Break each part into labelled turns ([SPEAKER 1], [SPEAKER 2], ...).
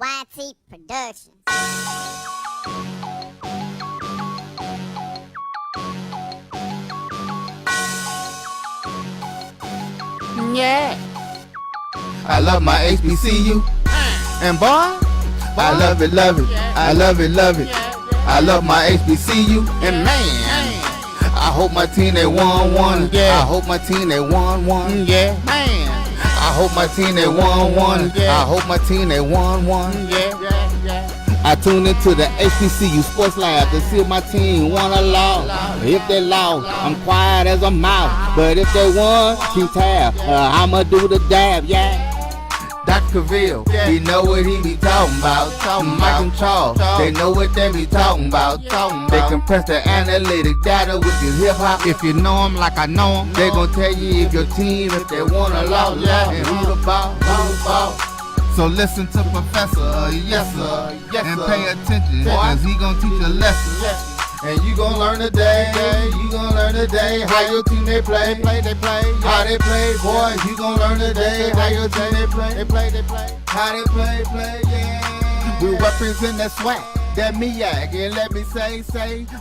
[SPEAKER 1] YT Productions.
[SPEAKER 2] Yeah.
[SPEAKER 3] I love my HBCU, and boy, I love it, love it. I love it, love it. I love my HBCU, and man, I hope my team they won one.
[SPEAKER 2] Yeah.
[SPEAKER 3] I hope my team they won one.
[SPEAKER 2] Yeah, man.
[SPEAKER 3] I hope my team they won one.
[SPEAKER 2] Yeah.
[SPEAKER 3] I hope my team they won one.
[SPEAKER 2] Yeah.
[SPEAKER 3] I tuned into the HBCU Sports Lab to see if my team won or lost. If they lost, I'm quiet as a mouse. But if they won, keep tab. I'ma do the dab, yeah. Dr. Cavil, he know what he be talking about. Mike and Charles, they know what they be talking about. They compress the analytic data with your hip hop. If you know them like I know them, they gon' tell you if your team, if they won or lost, and who the ball, who the ball. So listen to Professor, yes sir, and pay attention, cause he gon' teach a lesson. And you gon' learn today, you gon' learn today how your team they play, how they play, boys. You gon' learn today how your team they play, how they play, yeah. We represent that SWAC, that MEAC, and let me say,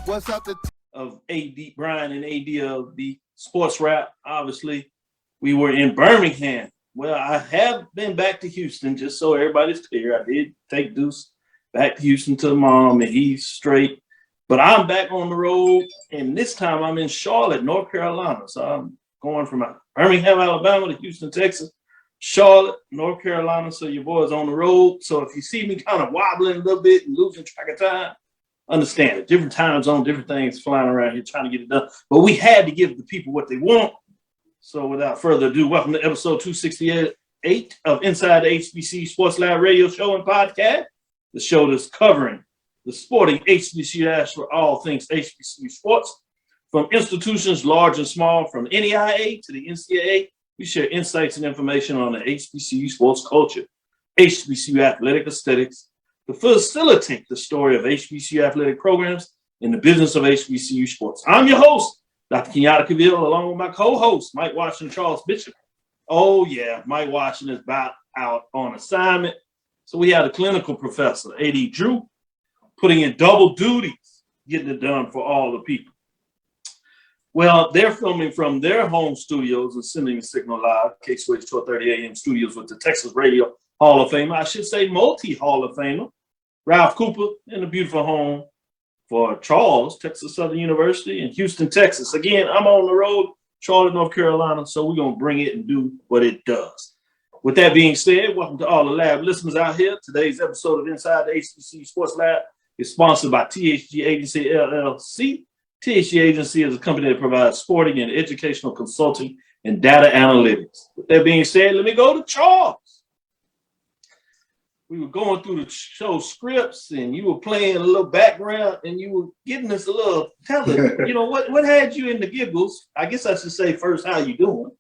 [SPEAKER 3] what's up to
[SPEAKER 4] of AD Brian and AD of the Sports Rap. Obviously, we were in Birmingham. Well, I have been back to Houston, just so everybody's clear. I did take Deuce back to Houston to mom, and he's straight. But I'm back on the road, and this time I'm in Charlotte, North Carolina. So I'm going from Birmingham, Alabama to Houston, Texas, Charlotte, North Carolina. So your boy's on the road. So if you see me kind of wobbling a little bit and losing track of time, understand it. Different time zone, different things flying around here trying to get it done. But we had to give the people what they want. So without further ado, welcome to episode 268 of Inside the HBCU Sports Lab radio show and podcast, the show that's covering the sporting HBCU for all things HBCU sports, from institutions large and small, from NEIA to the NCAA. We share insights and information on the HBCU sports culture, HBCU athletic aesthetics, to facilitate the story of HBCU athletic programs in the business of HBCU sports. I'm your host, Dr. Kenyatta Cavil, along with my co-host, Mike Washington, Charles Bishop. Oh, yeah, Mike Washington is about out on assignment. So we had a clinical professor, A.D. Drew, putting in double duties, getting it done for all the people. Well, they're filming from their home studios and sending a signal live, KSWH 1230 AM studios with the Texas Radio Hall of Famer. I should say multi-Hall of Famer, Ralph Cooper, in a beautiful home for Charles, Texas Southern University, in Houston, Texas. Again, I'm on the road, Charlotte, North Carolina, so we're going to bring it and do what it does. With that being said, welcome to all the lab listeners out here. Today's episode of Inside the HBCU Sports Lab is sponsored by THG Agency, LLC. THG Agency is a company that provides sporting and educational consulting and data analytics. With that being said, let me go to Charles. We were going through the show scripts, and you were playing a little background, and you were giving us a little telling. You know, what had you in the giggles? I guess I should say first, how you doing?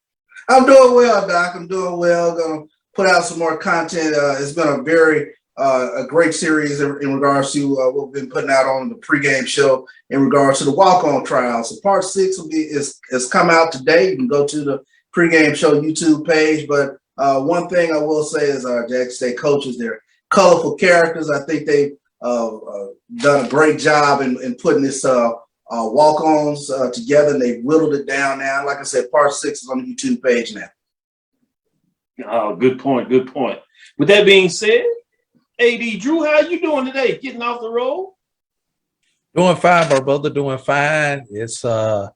[SPEAKER 5] I'm doing well, Doc. I'm doing well. Going to put out some more content. It's been a very a great series in regards to what we've been putting out on the pregame show in regards to the walk-on trials. So part 6 is come out today. You can go to the pregame show YouTube page, but one thing I will say is our Jackson State coaches, they're colorful characters. I think they've done a great job in putting this walk-ons together, and they've whittled it down now. Like I said, part 6 is on the YouTube page now.
[SPEAKER 4] Oh, good point. Good point. With that being said, A.D. Drew, how you doing today? Getting off the road?
[SPEAKER 2] Doing fine, my brother. Doing fine. It's it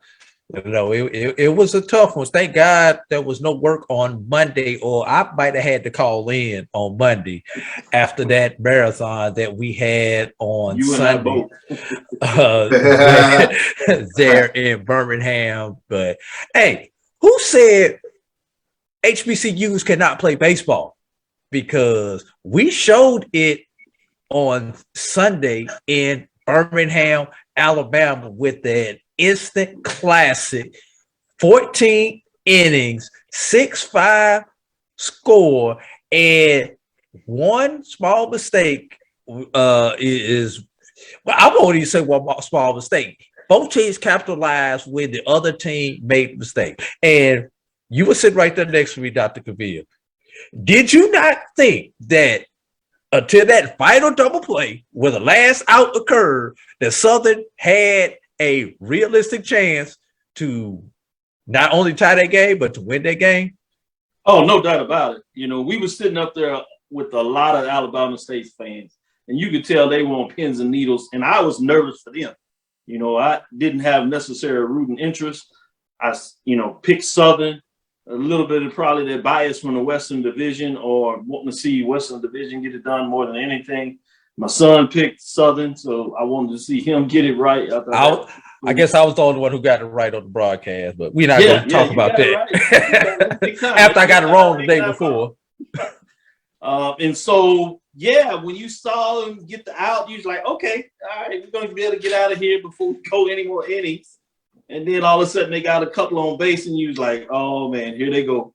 [SPEAKER 2] was a tough one. Thank God there was no work on Monday, or I might have had to call in on Monday after that marathon that we had on Sunday there in Birmingham. But hey, who said HBCUs cannot play baseball? Because we showed it on Sunday in Birmingham, Alabama, with that instant classic 14 innings, 6-5 score, and one small mistake is, well, I won't even say one small mistake. Both teams capitalized when the other team made a mistake. And you were sitting right there next to me, Dr. Cavil. Did you not think that until that final double play where the last out occurred, that Southern had a realistic chance to not only tie that game, but to win that game?
[SPEAKER 4] Oh, no doubt about it. You know, we were sitting up there with a lot of Alabama State fans, and you could tell they were on pins and needles, and I was nervous for them. You know, I didn't have necessary rooting interest. I, picked Southern, a little bit of probably that bias from the Western Division or wanting to see Western Division get it done more than anything. My son picked Southern, so I wanted to see him get it right.
[SPEAKER 2] I guess I was the only one who got it right on the broadcast, but we're not going to talk about that.
[SPEAKER 4] Right.
[SPEAKER 2] After I got it wrong the day before.
[SPEAKER 4] And so, when you saw them get the out, you was like, okay, all right, we're going to be able to get out of here before we go any more innings. And then all of a sudden they got a couple on base, and you was like, oh, man, here they go.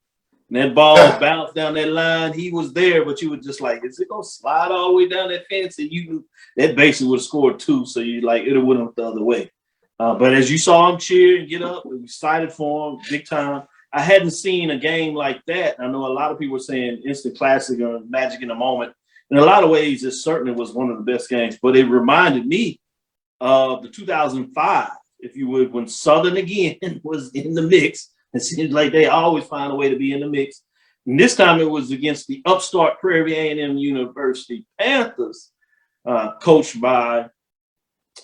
[SPEAKER 4] And that ball bounced down that line. He was there, but you were just like, is it going to slide all the way down that fence? And you knew that basically would have scored 2, so you like it would have went the other way. But as you saw him cheer and get up, we were excited for him, big time. I hadn't seen a game like that. I know a lot of people were saying instant classic or magic in a moment. In a lot of ways, it certainly was one of the best games. But it reminded me of the 2005, if you would, when Southern again was in the mix. It seems like they always find a way to be in the mix. And this time it was against the upstart Prairie A&M University Panthers, coached by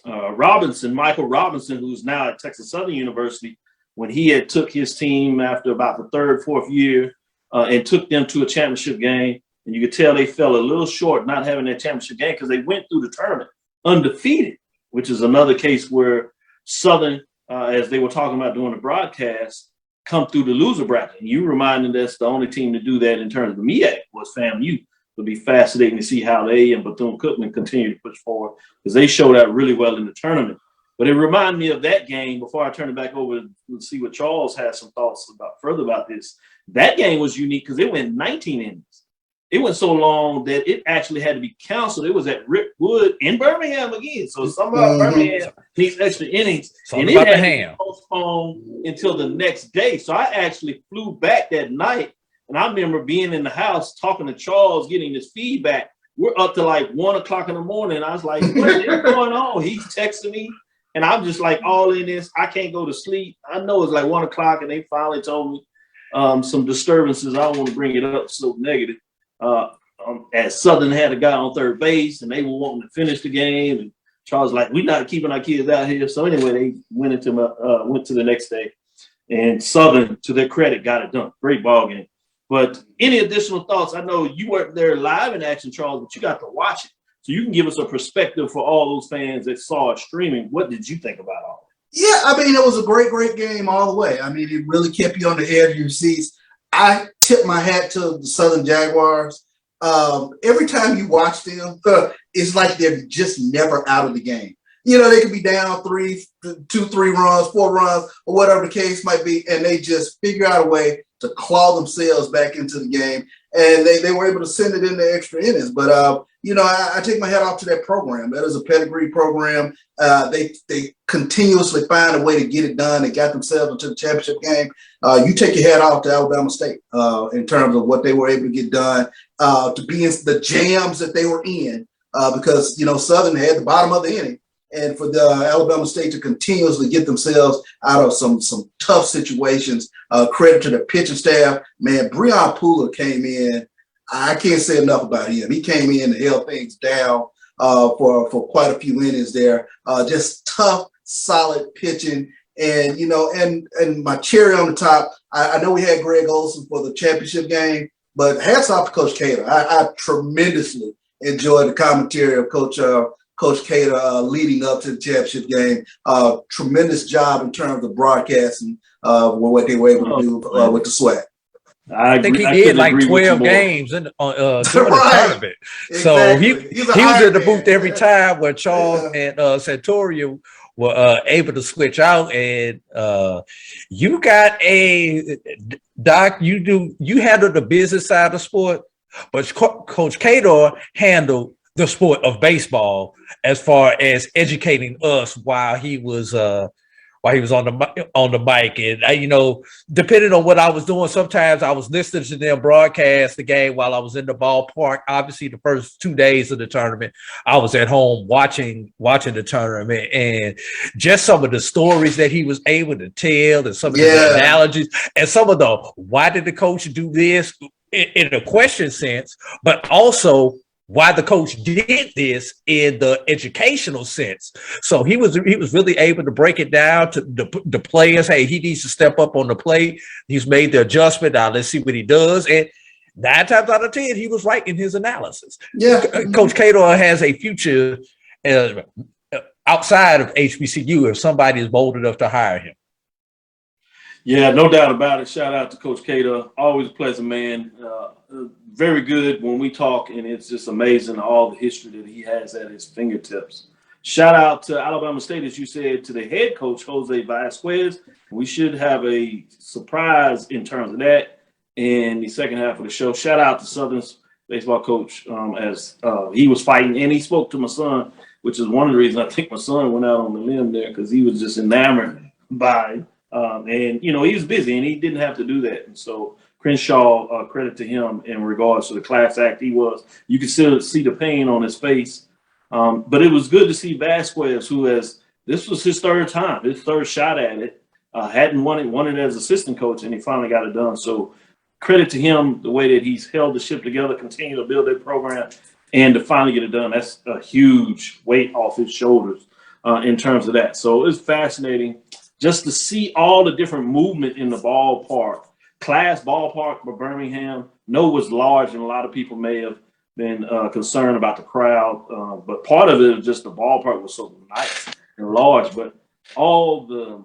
[SPEAKER 4] Michael Robinson, who's now at Texas Southern University, when he had took his team after about the third, fourth year and took them to a championship game. And you could tell they fell a little short not having that championship game because they went through the tournament undefeated, which is another case where Southern, as they were talking about during the broadcast, come through the loser bracket. And you reminded us the only team to do that in terms of the MEAC was FAMU. It'll be fascinating to see how they and Bethune-Cookman continue to push forward because they showed out really well in the tournament. But it reminded me of that game before I turn it back over to see what Charles has some thoughts further about this. That game was unique because it went 19 innings. It went so long that it actually had to be canceled. It was at Rick Wood in Birmingham again. So somehow Birmingham needs extra innings. And it had to be postponed until the next day. So I actually flew back that night. And I remember being in the house talking to Charles, getting this feedback. We're up to like 1 o'clock in the morning. I was like, what is going on? He's texting me. And I'm just like all in this. I can't go to sleep. I know it's like 1 o'clock and they finally told me some disturbances. I don't want to bring it up so negative. As Southern had a guy on third base and they were wanting to finish the game. And Charles was like, we're not keeping our kids out here. So anyway, they went to the next day. And Southern, to their credit, got it done. Great ball game. But any additional thoughts? I know you weren't there live in action, Charles, but you got to watch it. So you can give us a perspective for all those fans that saw it streaming. What did you think about all that?
[SPEAKER 5] Yeah, I mean, it was a great, great game all the way. I mean, it really kept you on the edge of your seats. I tip my hat to the Southern Jaguars. Every time you watch them, it's like they're just never out of the game. You know, they could be down 2, 3 runs, 4 runs, or whatever the case might be, and they just figure out a way to claw themselves back into the game. And they were able to send it into extra innings. But, I take my hat off to that program. That is a pedigree program. They continuously find a way to get it done. They got themselves into the championship game. You take your hat off to Alabama State in terms of what they were able to get done, to be in the jams that they were in, because, Southern had the bottom of the inning. And for the Alabama State to continuously get themselves out of some tough situations, credit to the pitching staff. Man, Breon Pooler came in. I can't say enough about him. He came in to help things down for quite a few innings there. Just tough, solid pitching. And, and my cherry on the top, I know we had Greg Olson for the championship game, but hats off to Coach Cater. I tremendously enjoyed the commentary of Coach Cater leading up to the championship game. Tremendous job in terms of broadcasting what they were able to do with the SWAC.
[SPEAKER 2] I think he did like 12 games during the tournament. Exactly. So he was in the booth every time where Charles and Santorio were able to switch out. And you got Doc, you handled the business side of the sport, but Coach Cater handled the sport of baseball as far as educating us while he was while he was on the mic. And depending on what I was doing, sometimes I was listening to them broadcast the game while I was in the ballpark. Obviously, the first 2 days of the tournament, I was at home watching the tournament, and just some of the stories that he was able to tell, and some of the analogies, and some of the why did the coach do this in a question sense, but also why the coach did this in the educational sense. So he was really able to break it down to the players. Hey, he needs to step up on the plate. He's made the adjustment. Now let's see what he does. And 9 times out of 10, he was right in his analysis. Yeah, Coach Cato has a future outside of HBCU if somebody is bold enough to hire him.
[SPEAKER 4] Yeah, no doubt about it. Shout out to Coach Cato. Always a pleasant man. Very good when we talk, and it's just amazing all the history that he has at his fingertips. Shout out to Alabama State, as you said, to the head coach, Jose Vazquez. We should have a surprise in terms of that in the second half of the show. Shout out to Southern's baseball coach as he was fighting, and he spoke to my son, which is one of the reasons I think my son went out on the limb there, because he was just enamored by and he was busy and he didn't have to do that. And so Crenshaw, credit to him in regards to the class act he was. You could still see the pain on his face. But it was good to see Vazquez, this was his third time, his third shot at it. Hadn't won it as assistant coach, and he finally got it done. So credit to him, the way that he's held the ship together, continue to build that program, and to finally get it done. That's a huge weight off his shoulders in terms of that. So it was fascinating just to see all the different movement in the ballpark. Class ballpark for Birmingham. No, was large, and a lot of people may have been concerned about the crowd. But part of it is just the ballpark was so nice and large. But all the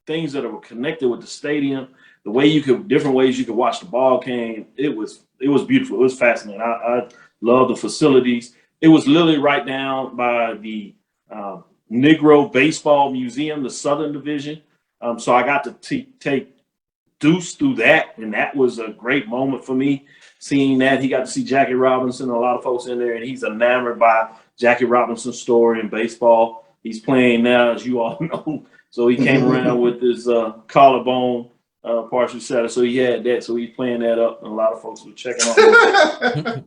[SPEAKER 4] things that were connected with the stadium, the way different ways you could watch the ball game, it was beautiful. It was fascinating. I love the facilities. It was literally right down by the Negro Baseball Museum, the Southern Division. So I got to take Deuce through that, and that was a great moment for me, seeing that. He got to see Jackie Robinson, a lot of folks in there, and he's enamored by Jackie Robinson's story in baseball. He's playing now, as you all know. So he came around with his collarbone partially shattered, so he had that. So he's playing that up, and a lot of folks were checking on.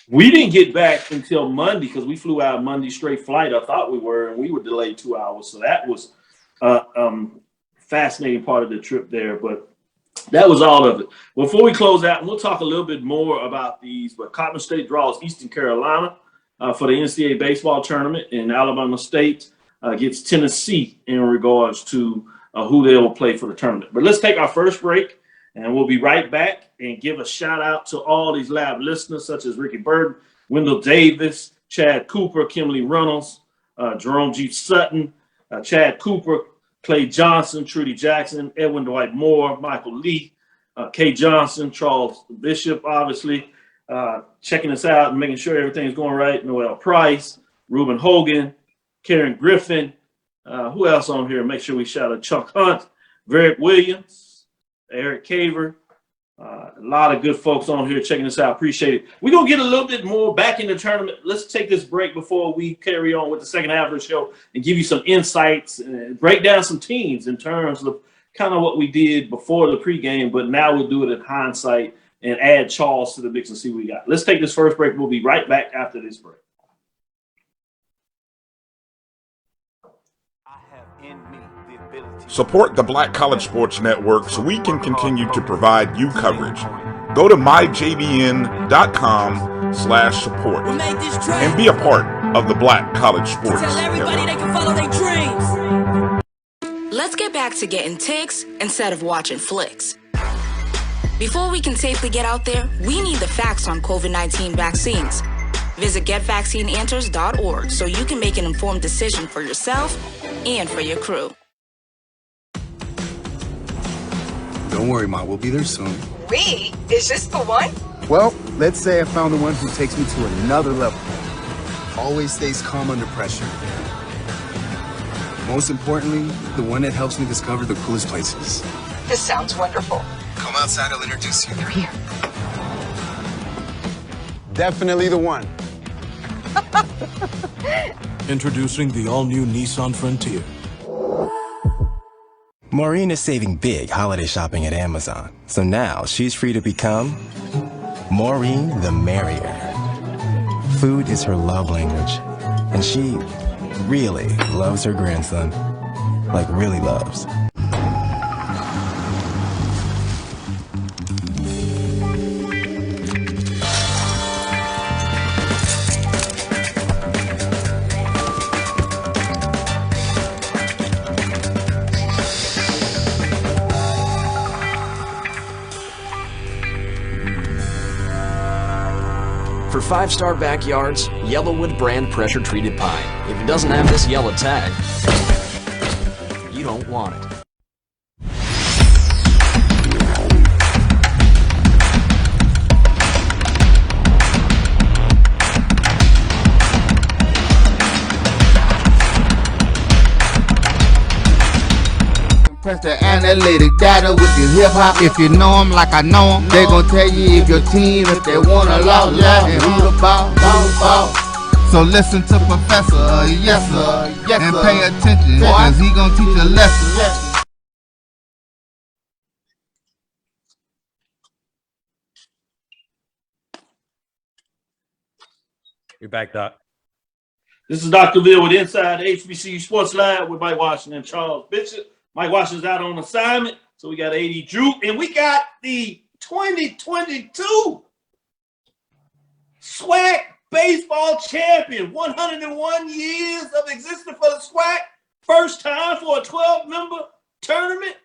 [SPEAKER 4] We didn't get back until Monday because we flew out Monday straight flight. I thought we were, and we were delayed 2 hours. So that was fascinating part of the trip there. But that was all of it. Before we close out, we'll talk a little bit more about these. But Coppin State draws Eastern Carolina for the NCAA baseball tournament, and Alabama State gets Tennessee in regards to who they will play for the tournament. But let's take our first break, and we'll be right back and give a shout out to all these lab listeners, such as Ricky Burton, Wendell Davis, Chad Cooper, Kimberly Reynolds, Jerome G. Sutton, Chad Cooper, Clay Johnson, Trudy Jackson, Edwin Dwight Moore, Michael Lee, Kay Johnson, Charles Bishop, obviously, checking us out and making sure everything's going right. Noel Price, Reuben Hogan, Karen Griffin. Who else on here? Make sure we shout out Chuck Hunt, Varick Williams, Eric Caver. A lot of good folks on here checking us out. Appreciate it. We're going to get a little bit more back in the tournament. Let's take this break before we carry on with the second half of the show and give you some insights and break down some teams in terms of kind of what we did before the pregame, but now we'll do it in hindsight and add Charles to the mix and see what we got. Let's take this first break. We'll be right back after this break.
[SPEAKER 1] Support the Black College Sports Network so we can continue to provide you coverage. Go to myjbn.com/support and be a part of the Black College Sports Network.
[SPEAKER 6] They can follow their dreams. Let's get back to getting ticks instead of watching flicks. Before we can safely get out there, we need the facts on COVID-19 vaccines. Visit getvaccineanswers.org so you can make an informed decision for yourself and for your crew.
[SPEAKER 7] Don't worry, Ma, we'll be there soon.
[SPEAKER 8] We? Is this the one?
[SPEAKER 7] Well, let's say I found the one who takes me to another level. Always stays calm under pressure. Most importantly, the one that helps me discover the coolest places.
[SPEAKER 8] This sounds wonderful.
[SPEAKER 7] Come outside, I'll introduce you.
[SPEAKER 8] They're here.
[SPEAKER 7] Definitely the one.
[SPEAKER 9] Introducing the all-new Nissan Frontier. Maureen is saving big holiday shopping at Amazon, so now she's free to become Maureen the Merrier. Food is her love language, and she really loves her grandson. Like, really loves.
[SPEAKER 10] For 5-star backyards, Yellowwood brand pressure treated pine. If it doesn't have this yellow tag, you don't want it.
[SPEAKER 3] Press the analytic data with your hip hop. If you know them like I know them, they gon' tell you if your team, if they wanna lose, and who the ball. So listen to Professor, yes sir, and pay attention, cause he gon' teach a lesson.
[SPEAKER 2] You're back, Doc.
[SPEAKER 4] This is Dr. Ville with Inside HBCU Sports Lab with Mike Washington and Charles Bishop. Mike Washington's out on assignment, so we got AD Drew, and we got the 2022 SWAC baseball champion. 101 years of existence for the SWAC. First time for a 12-member tournament.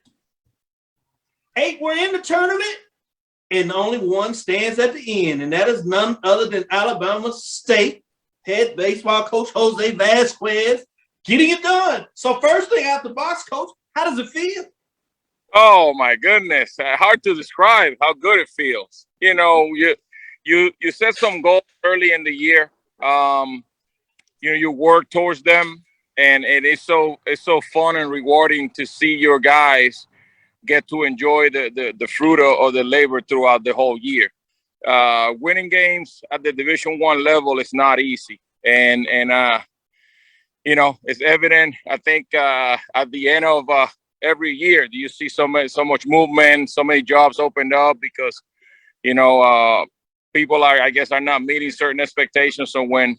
[SPEAKER 4] 8 were in the tournament, and only one stands at the end, and that is none other than Alabama State head baseball coach Jose Vazquez getting it done. So first thing out the box, Coach, how does it feel?
[SPEAKER 11] Oh my goodness, hard to describe how good it feels. You know, you set some goals early in the year. You work towards them, and it's so fun and rewarding to see your guys get to enjoy the fruit of the labor throughout the whole year. Winning games at the Division I level is not easy, and you know, it's evident, I think, at the end of every year, you see so much movement, so many jobs opened up because, you know, people are not meeting certain expectations. So when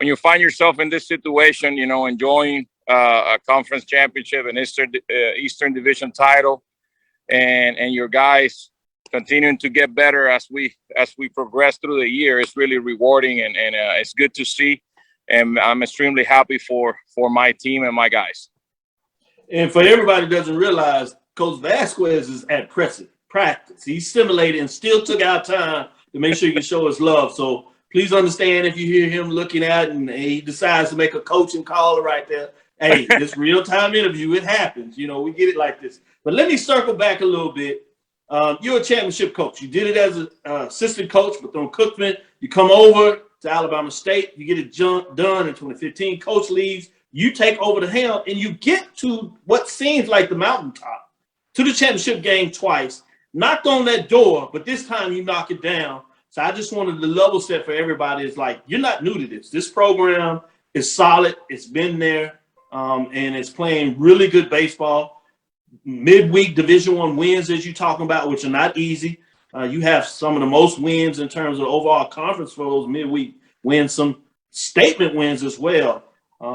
[SPEAKER 11] you find yourself in this situation, you know, enjoying a conference championship and Eastern Division title, and your guys continuing to get better as we progress through the year, it's really rewarding, and it's good to see. And I'm extremely happy for my team and my guys.
[SPEAKER 4] And for everybody who doesn't realize, Coach Vazquez is at practice. He simulated and still took out time to make sure he can show his love. So please understand if you hear him looking at and he decides to make a coaching call right there. Hey, this real-time interview, it happens. You know, we get it like this. But let me circle back a little bit. You're a championship coach. You did it as an assistant coach, but on Cookman, you come over to Alabama State, you get it done in 2015. Coach leaves, you take over the helm, and you get to what seems like the mountaintop, to the championship game twice. Knocked on that door, but this time you knock it down. So I just wanted to level set for everybody. It's like, you're not new to this. This program is solid. It's been there, and it's playing really good baseball. Midweek Division I wins, as you're talking about, which are not easy. You have some of the most wins in terms of overall conference for those midweek wins, some statement wins as well.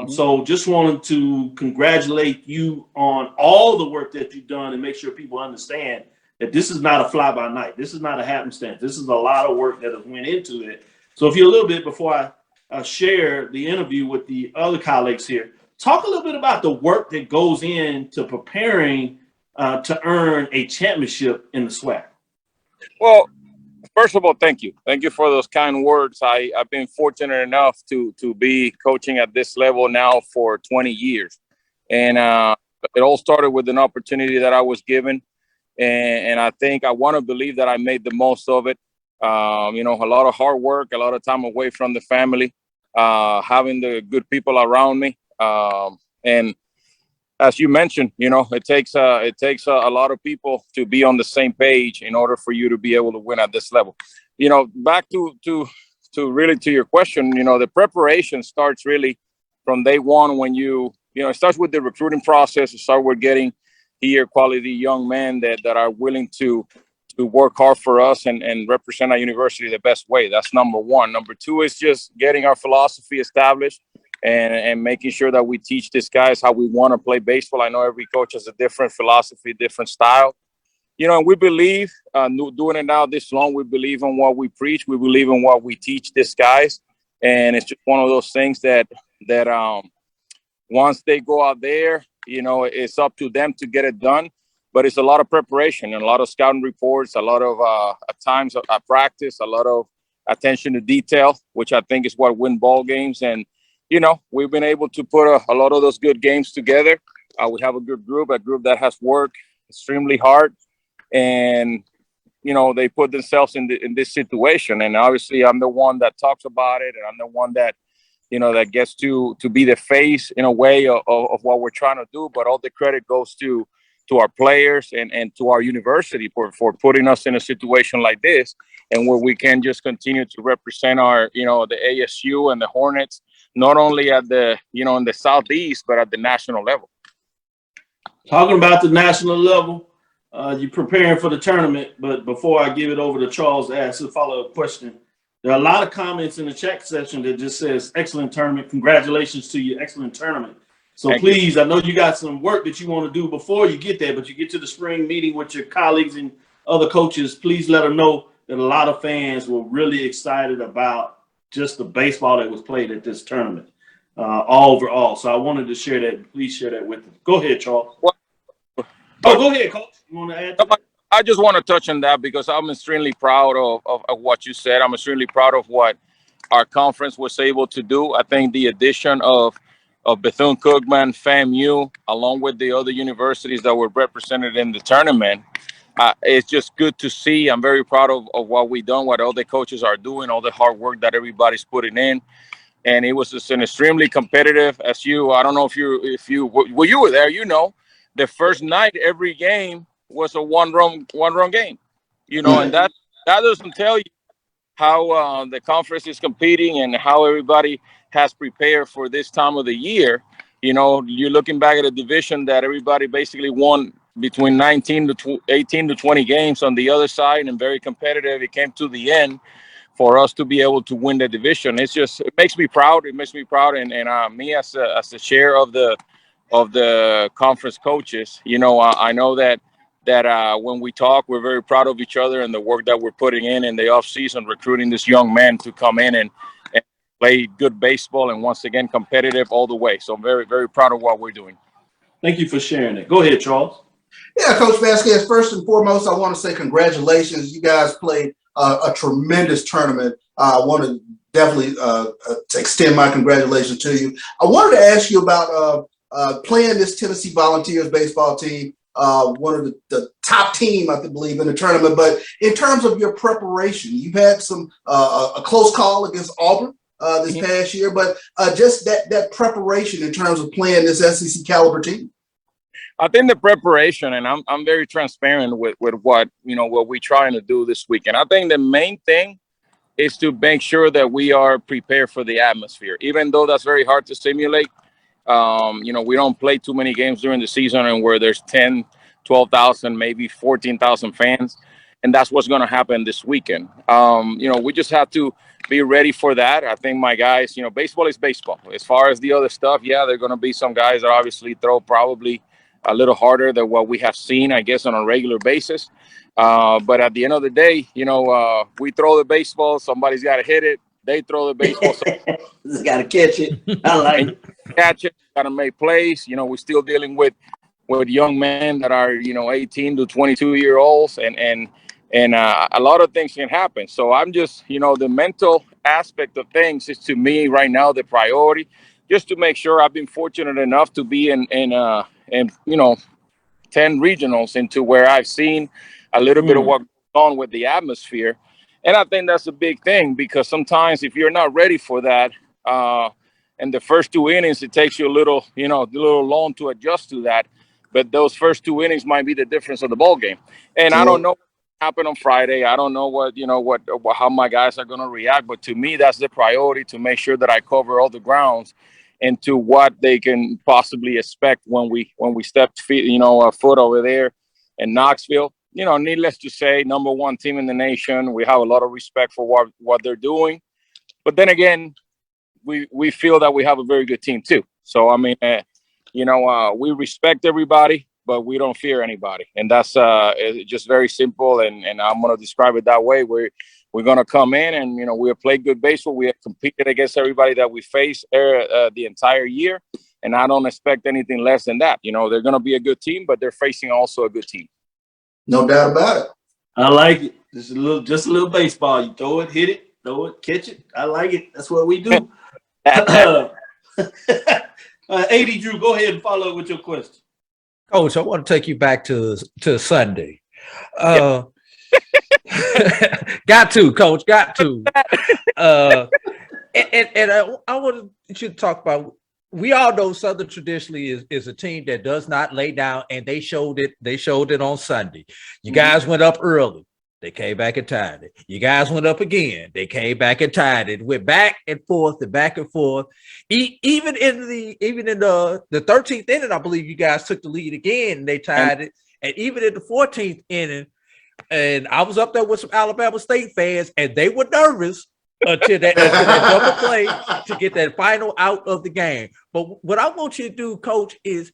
[SPEAKER 4] So just wanted to congratulate you on all the work that you've done and make sure people understand that this is not a fly-by-night. This is not a happenstance. This is a lot of work that has went into it. So if you're a little bit, before I share the interview with the other colleagues here, talk a little bit about the work that goes into preparing to earn a championship in the SWAC.
[SPEAKER 11] Well, first of all, thank you. Thank you for those kind words. I've been fortunate enough to be coaching at this level now for 20 years. And it all started with an opportunity that I was given. And I think I want to believe that I made the most of it. You know, a lot of hard work, a lot of time away from the family, having the good people around me. And as you mentioned, you know, it takes a lot of people to be on the same page in order for you to be able to win at this level. You know, back to really to your question, you know, the preparation starts really from day one when you it starts with the recruiting process. It starts with getting here quality young men that are willing to work hard for us and represent our university the best way. That's number one. Number two is just getting our philosophy established and making sure that we teach these guys how we want to play baseball. I know every coach has a different philosophy, different style. And we believe, doing it now this long, we believe in what we preach. We believe in what we teach these guys. And it's just one of those things that once they go out there, it's up to them to get it done. But it's a lot of preparation and a lot of scouting reports, a lot of at times practice, a lot of attention to detail, which I think is what win ball games. And, we've been able to put a lot of those good games together. We have a good group, that has worked extremely hard. And, they put themselves in this situation. And obviously I'm the one that talks about it. And I'm the one that, that gets to be the face in a way of what we're trying to do. But all the credit goes to our players and to our university for putting us in a situation like this, and where we can just continue to represent our, the ASU and the Hornets, not only at the, in the Southeast, but at the national level.
[SPEAKER 4] Talking about the national level, you're preparing for the tournament, but before I give it over to Charles to ask a follow-up question, there are a lot of comments in the chat section that just says, excellent tournament. Congratulations to you. Excellent tournament. So
[SPEAKER 11] Thank
[SPEAKER 4] please,
[SPEAKER 11] you.
[SPEAKER 4] I know you got some work that you want to do before you get there, but you get to the spring meeting with your colleagues and other coaches, please let them know that a lot of fans were really excited about just the baseball that was played at this tournament overall. So I wanted to share that. Please share that with them. Go ahead, Charles. Go ahead, Coach. You want to add to that?
[SPEAKER 11] I just want to touch on that because I'm extremely proud of what you said. I'm extremely proud of what our conference was able to do. I think the addition of Bethune-Cookman, FAMU, along with the other universities that were represented in the tournament, it's just good to see. I'm very proud of what we've done, what all the coaches are doing, all the hard work that everybody's putting in. And it was just an extremely competitive, I don't know if you were there, the first night, every game was a one-run game, and that doesn't tell you how the conference is competing and how everybody has prepared for this time of the year. You're looking back at a division that everybody basically won between 18 to 20 games on the other side, and very competitive. It came to the end for us to be able to win the division. It makes me proud. It makes me proud. And me as a chair of the conference coaches, I know that when we talk, we're very proud of each other and the work that we're putting in the off season, recruiting this young man to come in and play good baseball, and once again, competitive all the way. So I'm very, very proud of what we're doing.
[SPEAKER 4] Thank you for sharing it. Go ahead, Charles.
[SPEAKER 5] Yeah, Coach Vazquez, first and foremost, I want to say congratulations. You guys played a tremendous tournament. I want to definitely to extend my congratulations to you. I wanted to ask you about playing this Tennessee Volunteers baseball team, one of the top team, I believe, in the tournament. But in terms of your preparation, you've had a close call against Auburn this past year, but just that preparation in terms of playing this SEC caliber team.
[SPEAKER 11] I think the preparation, and I'm very transparent with what what we're trying to do this weekend. I think the main thing is to make sure that we are prepared for the atmosphere, even though that's very hard to simulate. We don't play too many games during the season and where there's 10, 12,000, maybe 14,000 fans. And that's what's going to happen this weekend. We just have to be ready for that. I think my guys, baseball is baseball. As far as the other stuff, there are going to be some guys that obviously throw probably a little harder than what we have seen, I guess, on a regular basis. But at the end of the day, we throw the baseball, somebody's got to hit it. They throw the baseball.
[SPEAKER 4] Just got to catch it. I like it.
[SPEAKER 11] Catch it, got to make plays. We're still dealing with young men that are, 18 to 22-year-olds, and a lot of things can happen. So I'm just, the mental aspect of things is to me right now the priority, just to make sure. I've been fortunate enough to be in 10 regionals, into where I've seen a little bit of what goes on with the atmosphere. And I think that's a big thing, because sometimes if you're not ready for that, and the first 2 innings, it takes you a little long to adjust to that. But those first 2 innings might be the difference of the ball game. And I don't know what happened on Friday. I don't know how my guys are going to react. But to me, that's the priority, to make sure that I cover all the grounds into what they can possibly expect when we step feet, a foot over there in Knoxville. Needless to say, number one team in the nation. We have a lot of respect for what they're doing. But then again, we feel that we have a very good team too. So, I mean, we respect everybody, but we don't fear anybody. And that's just very simple. And I'm going to describe it that way. We're going to come in and, we'll play good baseball. We have competed against everybody that we face the entire year. And I don't expect anything less than that. They're going to be a good team, but they're facing also a good team.
[SPEAKER 5] No doubt about it.
[SPEAKER 4] I like it. Just a little baseball. You throw it, hit it, throw it, catch it. I like it. That's what we do. AD Drew, go ahead and follow up with your question.
[SPEAKER 2] Coach, I want to take you back to Sunday. Got to, Coach. Got to. And I want you to talk about. We all know Southern traditionally is a team that does not lay down, and they showed it. They showed it on Sunday. You guys went up early. They came back and tied it. You guys went up again. They came back and tied it. Went back and forth and back and forth. Even in the 13th inning, I believe you guys took the lead again and they tied it. And even in the 14th inning, and I was up there with some Alabama State fans, and they were nervous until that double play to get that final out of the game. But what I want you to do, Coach, is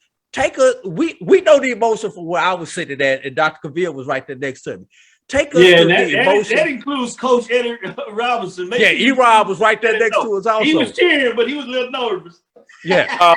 [SPEAKER 2] we know the emotion from where I was sitting at, and Dr. Cavil was right there next to me. Take us to the emotion.
[SPEAKER 4] That includes Coach Eddie Robinson.
[SPEAKER 2] E-Rob was right there next to us also.
[SPEAKER 4] He was cheering, but he was a little nervous.
[SPEAKER 2] Yeah.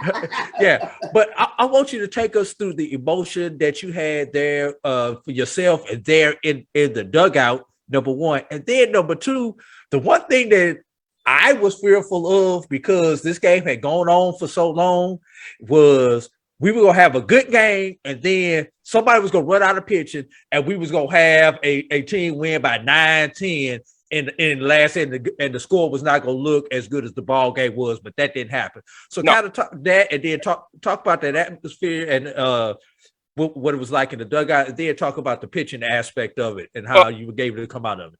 [SPEAKER 2] Yeah. But I want you to take us through the emotion that you had there for yourself and there in the dugout, number one. And then number two, the one thing that I was fearful of, because this game had gone on for so long, was we were going to have a good game, and then somebody was going to run out of pitching, and we was going to have a team win by 9-10 in last end, and the score was not going to look as good as the ball game was, but that didn't happen. So kind of talk that, and then talk about that atmosphere and what it was like in the dugout, and then talk about the pitching aspect of it and how you were able to come out of it.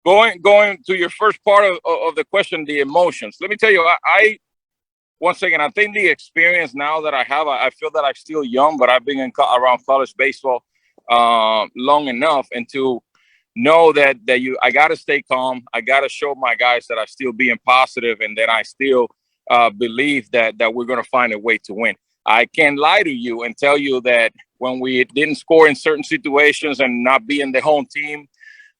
[SPEAKER 11] Going to your first part of the question, the emotions. Let me tell you, I once again, I think the experience now that I have, I feel that I'm still young, but I've been around college baseball long enough, and to know that I got to stay calm. I got to show my guys that I'm still being positive, and that I still believe that we're going to find a way to win. I can't lie to you and tell you that when we didn't score in certain situations and not being the home team,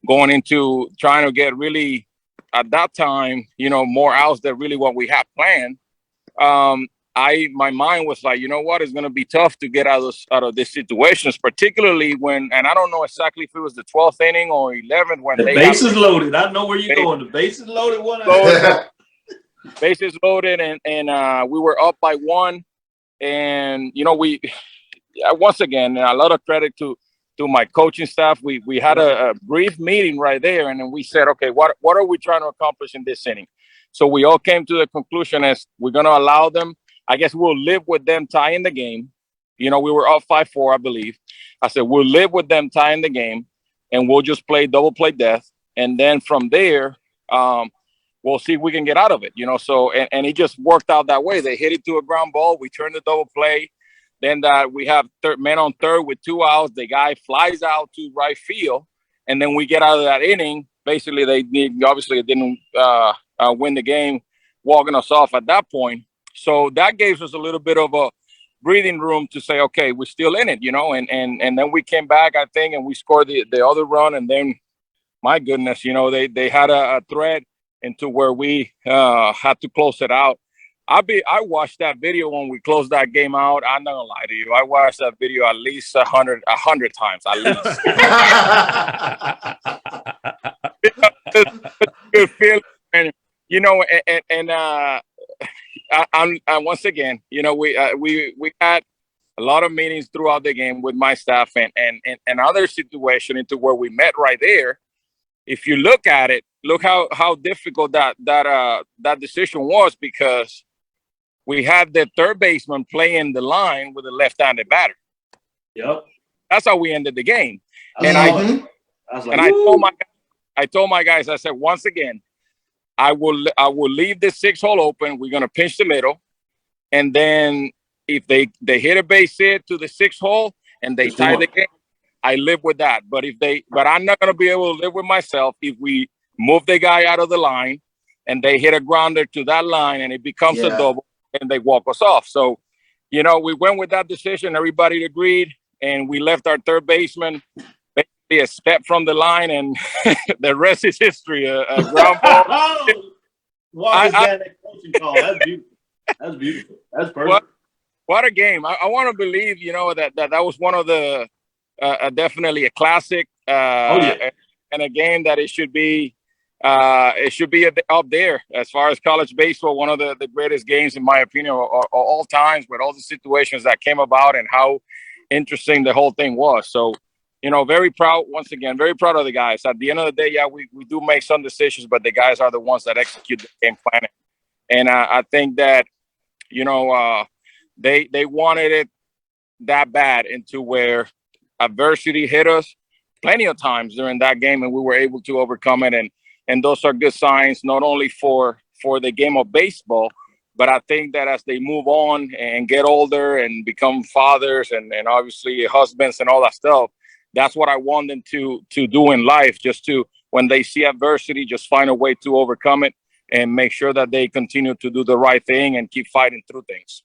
[SPEAKER 11] going into trying to get really, at that time, more outs than really what we had planned. My mind was like, you know what, it's going to be tough to get out of these situations, particularly when, and I don't know exactly if it was the 12th inning or 11th when
[SPEAKER 4] the bases loaded. I know where you're going. The bases loaded.
[SPEAKER 11] Bases loaded, and we were up by 1, and we once again, a lot of credit to my coaching staff. We had a brief meeting right there, and then we said, okay, what are we trying to accomplish in this inning? So we all came to the conclusion as we're going to allow them. I guess we'll live with them tying the game. We were up 5-4, I believe. I said, we'll live with them tying the game, and we'll just play double play death. And then from there, we'll see if we can get out of it, So, and it just worked out that way. They hit it to a ground ball. We turned the double play. Then we have man on third with 2 outs. The guy flies out to right field, and then we get out of that inning. Basically, they didn't win the game, walking us off at that point. So that gave us a little bit of a breathing room to say, okay, we're still in it, and then we came back, I think, and we scored the other run. And then, my goodness, they had a threat into where we had to close it out. I watched that video when we closed that game out. I'm not gonna lie to you. I watched that video at least 100 times, at least. Good feeling. And and once again, we had a lot of meetings throughout the game with my staff and other situation into where we met right there. If you look at it, look how difficult that decision was, because we had the third baseman playing the line with a left-handed batter.
[SPEAKER 4] Yep,
[SPEAKER 11] that's how we ended the game. I told my guys, I said, once again, I will leave this 6-hole open. We're going to pinch the middle. and then if they hit a base hit to the 6th hole and they tie the game, I live with that. But I'm not going to be able to live with myself if we move the guy out of the line and they hit a grounder to that line and it becomes a double and they walk us off. So, we went with that decision. Everybody agreed, and we left our third baseman basically a step from the line, and the rest is history. A ground ball.
[SPEAKER 4] Walk down that coaching call. That's beautiful. That's beautiful. That's perfect.
[SPEAKER 11] What a game. I want to believe, that was one of the definitely a classic and a game that it should be up there as far as college baseball, one of the greatest games, in my opinion, of all times, with all the situations that came about and how interesting the whole thing was. So, very proud, once again, very proud of the guys. At the end of the day, we do make some decisions, but the guys are the ones that execute the game plan. And I think that, they wanted it that bad into where adversity hit us plenty of times during that game, and we were able to overcome it. And those are good signs, not only for the game of baseball, but I think that as they move on and get older and become fathers and obviously husbands and all that stuff, that's what I want them to do in life, just to, when they see adversity, just find a way to overcome it and make sure that they continue to do the right thing and keep fighting through things.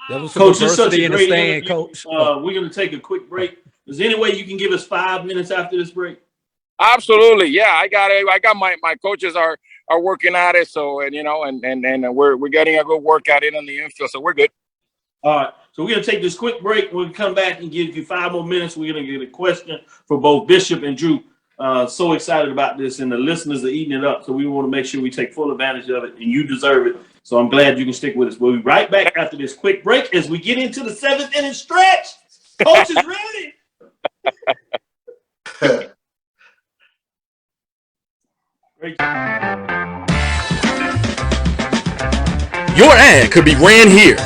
[SPEAKER 2] That was
[SPEAKER 4] Coach, it's such a great
[SPEAKER 2] interview. Coach.
[SPEAKER 4] We're going to take a quick break. Is there any way you can give us 5 minutes after this break?
[SPEAKER 11] Absolutely. Yeah, I got it. I got my coaches are working at it. So, and we're getting a good workout in on the infield. So we're good.
[SPEAKER 4] All right. So we're going to take this quick break. We'll come back and give you 5 more minutes. We're going to get a question for both Bishop and Drew. So excited about this, and the listeners are eating it up. So we want to make sure we take full advantage of it, and you deserve it. So I'm glad you can stick with us. We'll be right back after this quick break as we get into the 7th inning stretch. Coach is ready. Great job.
[SPEAKER 12] Your ad could be ran here.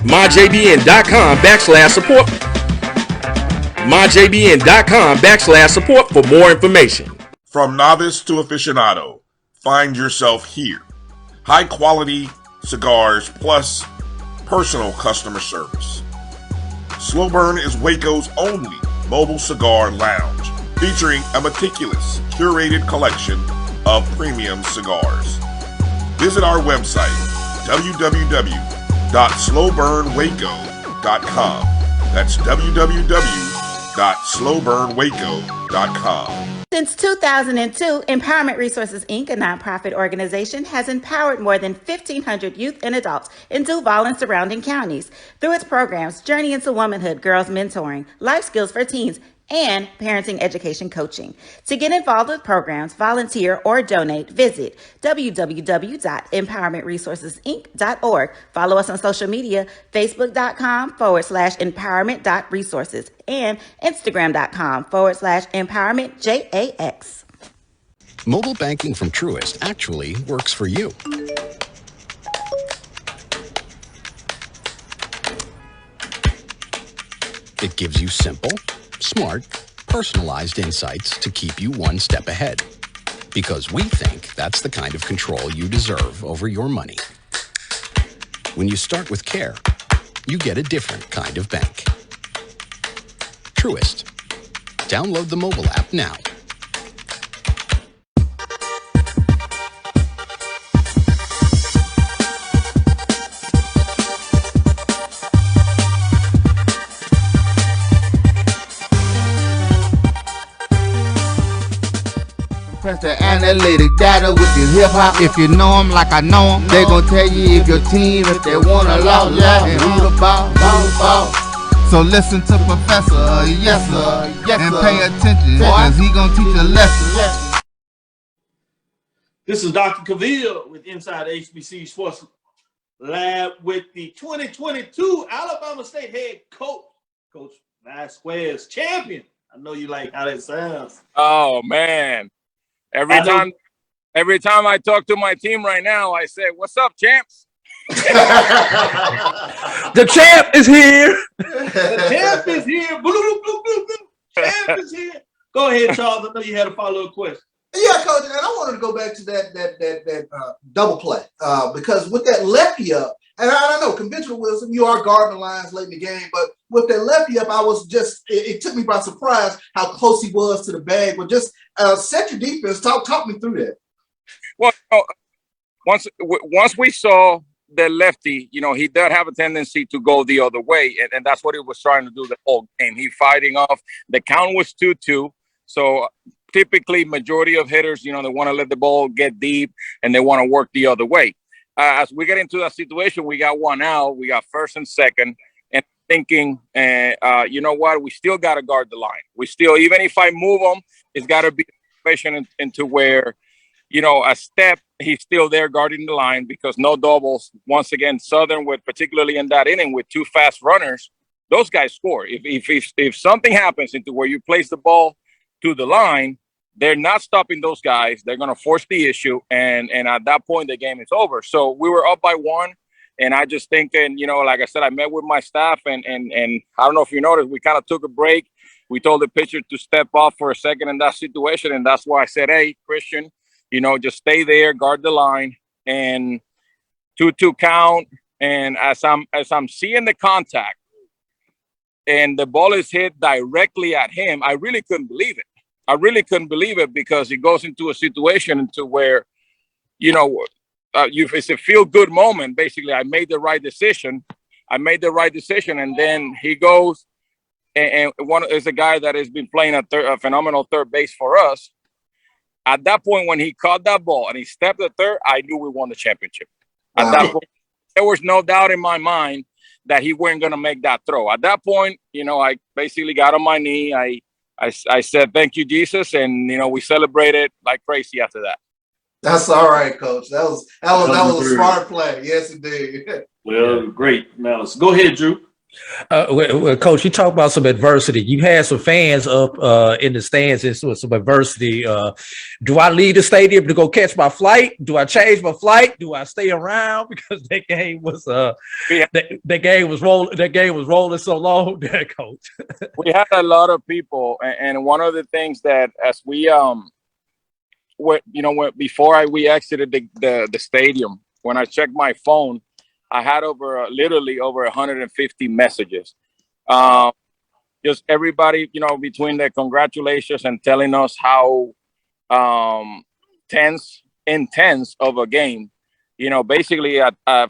[SPEAKER 12] MyJBN.com/support. MyJBN.com/support for more information.
[SPEAKER 1] From novice to aficionado, find yourself here. High quality cigars plus personal customer service. Slow Burn is Waco's only mobile cigar lounge, featuring a meticulous, curated collection of premium cigars. Visit our website, www.slowburnwaco.com. That's www.slowburnwaco.com.
[SPEAKER 13] Since 2002, Empowerment Resources, Inc., a nonprofit organization, has empowered more than 1,500 youth and adults in Duval and surrounding counties. Through its programs, Journey into Womanhood, Girls Mentoring, Life Skills for Teens, and Parenting Education Coaching. To get involved with programs, volunteer, or donate, visit www.empowermentresourcesinc.org. Follow us on social media, facebook.com/empowerment.resources and instagram.com/empowermentjax.
[SPEAKER 10] Mobile banking from Truist actually works for you. It gives you simple, smart, personalized insights to keep you one step ahead. Because we think that's the kind of control you deserve over your money. When you start with care, you get a different kind of bank. Truist. Download the mobile app now.
[SPEAKER 3] Press the analytic data with your hip hop. If you know them like I know them, they gon' tell you if your team, if they wanna loud, and who the ball. So listen to Professor, yes sir, and pay attention, cause he gon' teach a lesson.
[SPEAKER 4] This is Dr. Cavil with Inside HBCU Sports Lab with the 2022 Alabama State head coach, Coach Vazquez, champion. I know you like how that sounds.
[SPEAKER 11] Oh man. Every time I talk to my team right now, I say, "What's up, champs?"
[SPEAKER 2] The champ is here.
[SPEAKER 4] The champ is here. Champ is here. Go ahead, Charles. I know you had a follow-up question.
[SPEAKER 5] Yeah, coach, and I wanted to go back to that double play because with that lefty up, and I don't know, conventional wisdom, you are guarding the lines late in the game, but with that lefty up, I was just it took me by surprise how close he was to the bag. But just set your defense. Talk me through that.
[SPEAKER 11] Well, once we saw the lefty, he does have a tendency to go the other way, and that's what he was trying to do the whole game. He fighting off. The count was 2-2, so typically majority of hitters, they want to let the ball get deep and they want to work the other way. As we get into that situation, we got one out, we got first and second, and thinking, you know what, we still got to guard the line. We still, even if I move them, it's got to be a situation into where, a step, he's still there guarding the line because no doubles. Once again, Southern, with particularly in that inning with two fast runners, those guys score. If something happens into where you place the ball to the line, they're not stopping those guys. They're going to force the issue, and at that point, the game is over. So we were up by one, and I just thinking, like I said, I met with my staff, and I don't know if you noticed, we kind of took a break. We told the pitcher to step off for a second in that situation, and that's why I said, hey, Christian, just stay there, guard the line, and 2-2 count. And as I'm seeing the contact, and the ball is hit directly at him, I really couldn't believe it. I really couldn't believe it because he goes into a situation into where, it's a feel-good moment. Basically, I made the right decision. And then he goes, and one is a guy that has been playing a phenomenal third base for us. At that point, when he caught that ball and he stepped at third, I knew we won the championship. At that point, there was no doubt in my mind that he wasn't going to make that throw. At that point, I basically got on my knee. I said, thank you, Jesus. And, we celebrated like crazy after that.
[SPEAKER 5] That's all right, Coach. That was a smart play. Yes, indeed.
[SPEAKER 4] Well, great, Malice. Go ahead, Drew.
[SPEAKER 2] Well, Coach, you talk about some adversity. You had some fans up in the stands and some adversity. Do I leave the stadium to go catch my flight? Do I change my flight? Do I stay around because that game was that game was rolling? That game was rolling so long, there, Coach.
[SPEAKER 11] We had a lot of people, and one of the things that as we before we exited the stadium, when I checked my phone, I had literally over 150 messages. Just everybody, between the congratulations and telling us how intense of a game, basically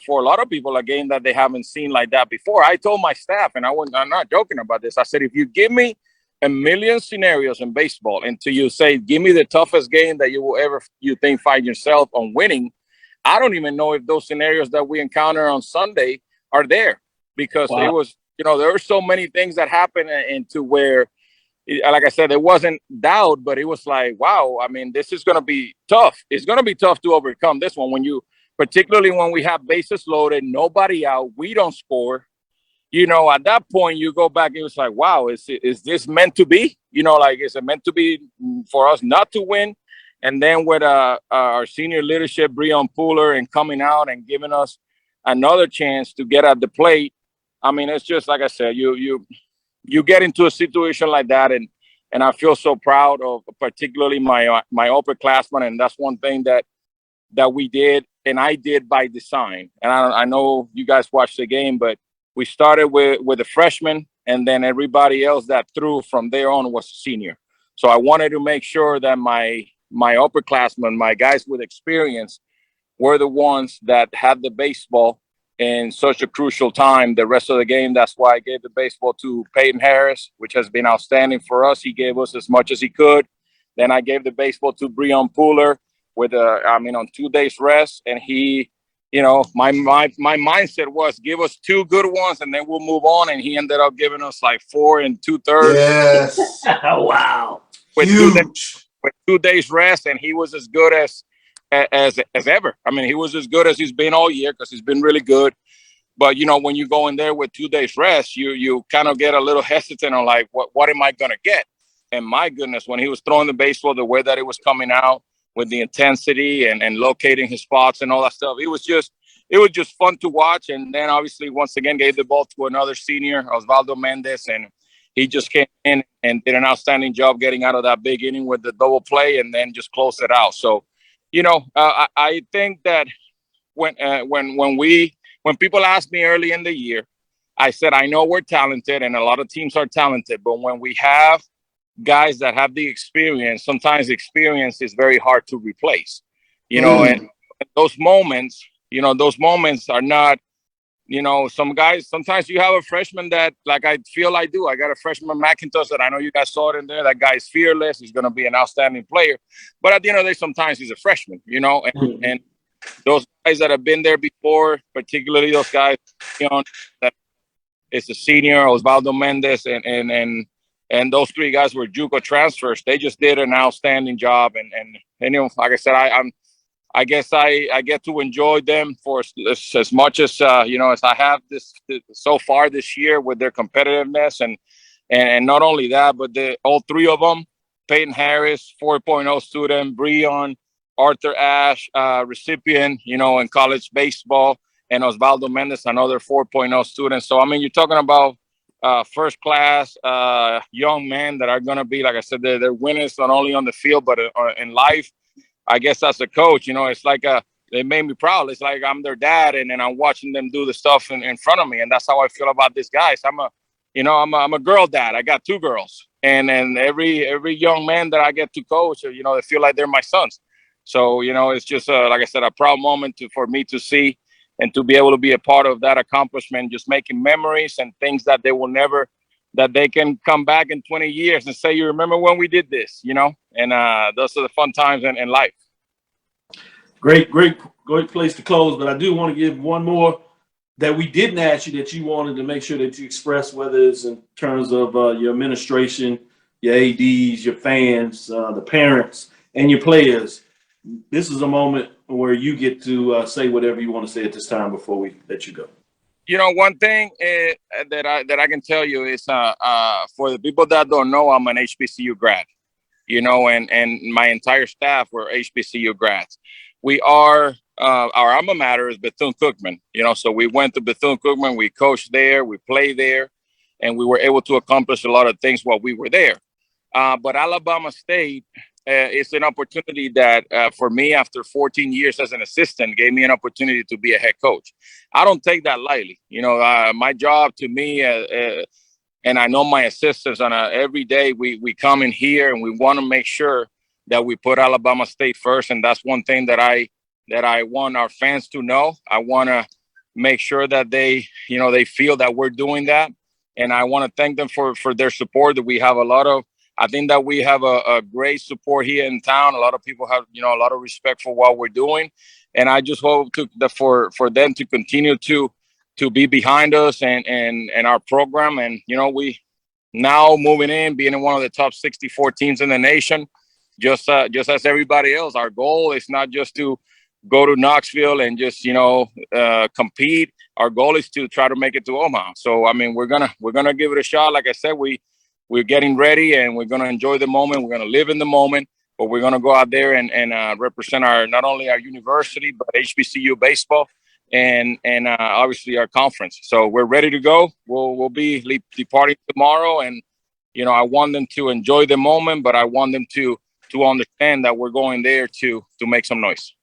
[SPEAKER 11] for a lot of people, a game that they haven't seen like that before. I told my staff, and I'm not joking about this. I said, if you give me a million scenarios in baseball until you say, give me the toughest game that you will ever, find yourself on winning, I don't even know if those scenarios that we encounter on Sunday are there because It was, there were so many things that happened into where, like I said, it wasn't doubt, but it was like, wow, I mean, this is going to be tough. It's going to be tough to overcome this one particularly when we have bases loaded, nobody out, we don't score. At that point, you go back, it was like, wow, is this meant to be? Is it meant to be for us not to win? And then with our senior leadership, Breon Pooler, and coming out and giving us another chance to get at the plate. I mean, it's just like I said, you get into a situation like that, and I feel so proud of particularly my upperclassmen, and that's one thing that we did, and I did by design. And I know you guys watched the game, but we started with the freshmen, and then everybody else that threw from there on was a senior. So I wanted to make sure that my upperclassmen, my guys with experience, were the ones that had the baseball in such a crucial time. The rest of the game, that's why I gave the baseball to Peyton Harris, which has been outstanding for us. He gave us as much as he could. Then I gave the baseball to Breon Pooler on 2 days rest. And he, my mindset was give us 2 good ones and then we'll move on. And he ended up giving us like 4 2/3.
[SPEAKER 5] Yes.
[SPEAKER 4] Wow.
[SPEAKER 11] With 2 days rest, and he was as good as ever. I mean, he was as good as he's been all year because he's been really good. But when you go in there with 2 days rest, you kind of get a little hesitant on like, what am I gonna get? And my goodness, when he was throwing the baseball, the way that it was coming out with the intensity and locating his spots and all that stuff, it was just fun to watch. And then obviously once again gave the ball to another senior, Osvaldo Mendez, and he just came in and did an outstanding job getting out of that big inning with the double play and then just closed it out. So, I think that when people asked me early in the year, I said, I know we're talented and a lot of teams are talented, but when we have guys that have the experience, sometimes experience is very hard to replace, and those moments are not, some guys, sometimes you have a freshman that, like I feel I do. I got a freshman McIntosh that I know you guys saw it in there. That guy's fearless. He's going to be an outstanding player. But at the end of the day, sometimes he's a freshman, and those guys that have been there before, particularly those guys, that is a senior, Osvaldo Mendez, and those three guys were JUCO transfers. They just did an outstanding job. And like I said, I guess I get to enjoy them for as much as as I have this so far this year with their competitiveness and not only that, but all three of them, Peyton Harris, 4.0 student, Breon, Arthur Ashe, recipient, in college baseball, and Osvaldo Mendez, another 4.0 student. So I mean, you're talking about first class young men that are going to be, like I said, they're winners not only on the field but in life. I guess as a coach, it's like they made me proud. It's like I'm their dad, and I'm watching them do the stuff in front of me, and that's how I feel about these guys. I'm a girl dad. I got two girls, and every young man that I get to coach, they feel like they're my sons. So it's just like I said, a proud moment for me to see and to be able to be a part of that accomplishment, just making memories and things that they can come back in 20 years and say, you remember when we did this, and those are the fun times in life.
[SPEAKER 4] Great place to close. But I do want to give one more that we didn't ask you that you wanted to make sure that you express, whether it's in terms of your administration, your ADs, your fans, the parents, and your players. This is a moment where you get to say whatever you want to say at this time before we let you go.
[SPEAKER 11] One thing that I can tell you is for the people that don't know, I'm an HBCU grad, and my entire staff were HBCU grads. We are our alma mater is Bethune-Cookman, so we went to Bethune-Cookman, we coached there, we played there, and we were able to accomplish a lot of things while we were there. But Alabama State is an opportunity that for me, after 14 years as an assistant, gave me an opportunity to be a head coach. I don't take that lightly. My job to me, and I know my assistants on every day, we come in here and we want to make sure that we put Alabama State first. And that's one thing that I want our fans to know. I want to make sure that they feel that we're doing that. And I want to thank them for their support. That we have I think that we have a great support here in town. A lot of people have, a lot of respect for what we're doing. And I just hope for them to continue to be behind us and our program. And, we now moving in, being in one of the top 64 teams in the nation, just as everybody else. Our goal is not just to go to Knoxville and just, compete. Our goal is to try to make it to Omaha. So, I mean, we're gonna give it a shot. Like I said, we're getting ready and we're going to enjoy the moment. We're going to live in the moment, but we're going to go out there and represent not only our university, but HBCU baseball and obviously our conference. So we're ready to go. We'll be departing tomorrow. And, I want them to enjoy the moment, but I want them to understand that we're going there to make some noise.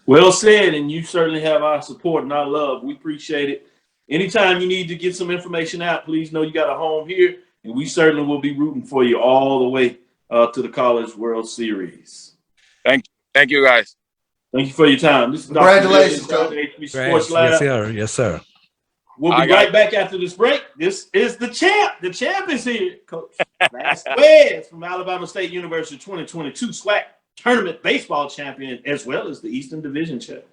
[SPEAKER 4] Well said. And you certainly have our support and our love. We appreciate it. Anytime you need to get some information out, please know you got a home here. And we certainly will be rooting for you all the way to the College World Series.
[SPEAKER 11] Thank you, guys.
[SPEAKER 4] Thank you for your time. This is
[SPEAKER 5] Congratulations,
[SPEAKER 4] Coach. HBCU Sports Lab.
[SPEAKER 2] Yes, sir.
[SPEAKER 4] We'll be right back after this break. This is the champ. The champ is here, Coach Vazquez from Alabama State University, 2022 SWAC Tournament Baseball Champion, as well as the Eastern Division champion.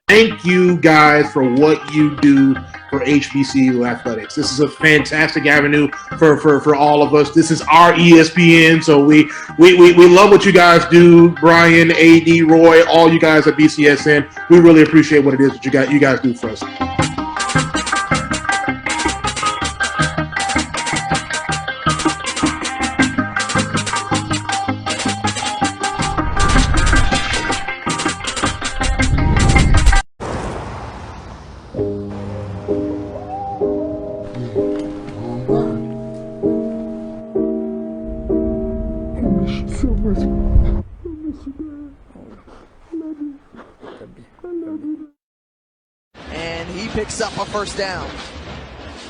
[SPEAKER 14] Thank you guys for what you do for HBCU athletics. This is a fantastic avenue for all of us. This is our ESPN, so we love what you guys do. Brian, AD, Roy, all you guys at BCSN. We really appreciate what it is that you guys do for us.
[SPEAKER 15] so much. I miss you, Dad.
[SPEAKER 16] And he picks up a first down.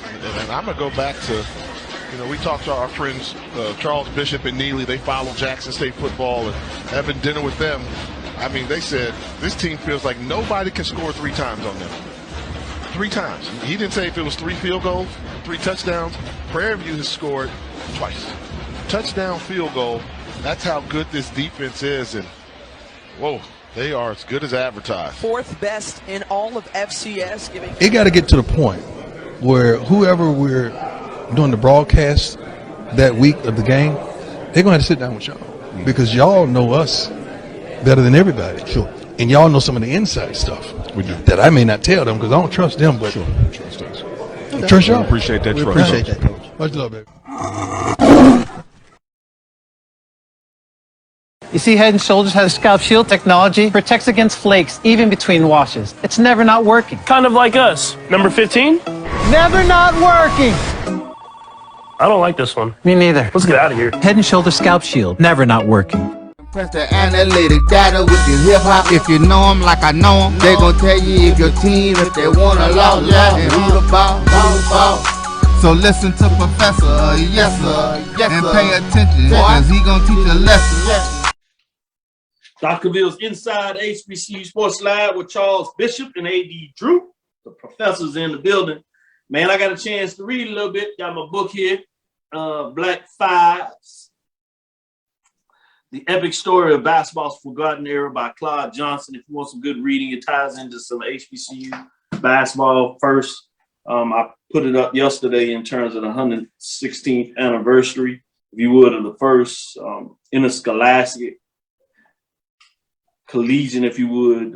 [SPEAKER 17] And I'm going to go back to, we talked to our friends Charles Bishop and Neely. They follow Jackson State football and having dinner with them. I mean, they said this team feels like nobody can score 3 times on them. 3 times. He didn't say if it was 3 field goals, 3 touchdowns. Prairie View has scored twice. Touchdown, field goal. That's how good this defense is. And, whoa, they are as good as advertised. 4th best in all of FCS.
[SPEAKER 18] It got to get to the point where whoever we're doing the broadcast that week of the game, they're going to have to sit down with y'all because y'all know us better than everybody. Sure. And y'all know some of the inside stuff that I may not tell them because I don't trust them, but
[SPEAKER 17] trust us.
[SPEAKER 18] Trust y'all.
[SPEAKER 17] We appreciate that.
[SPEAKER 18] We
[SPEAKER 17] trust.
[SPEAKER 18] appreciate that, Coach. Much love, baby.
[SPEAKER 19] You see, Head & Shoulders has scalp shield technology, protects against flakes, even between washes. It's never not working.
[SPEAKER 20] Kind of like us. Number 15?
[SPEAKER 19] Never not working.
[SPEAKER 20] I don't like this one.
[SPEAKER 19] Me neither.
[SPEAKER 20] Let's get out of here.
[SPEAKER 19] Head & Shoulders scalp shield, never not working.
[SPEAKER 3] Press the analytic data with your hip hop. If you know them like I know them, they gon' tell you if your team, if they wanna law, and who the ball. So listen to Professor, yes sir, and pay attention, cause he gon' teach a lesson.
[SPEAKER 4] Dr. Cavil's inside HBCU Sports Lab with Charles Bishop and AD Drew. The professors in the building. Man, I got a chance to read a little bit. Got my book here, Black Fives. The Epic Story of Basketball's Forgotten Era by Claude Johnson. If you want some good reading, it ties into some HBCU basketball first. I put it up yesterday in terms of the 116th anniversary, if you would, of the first interscholastic collegiate, if you would,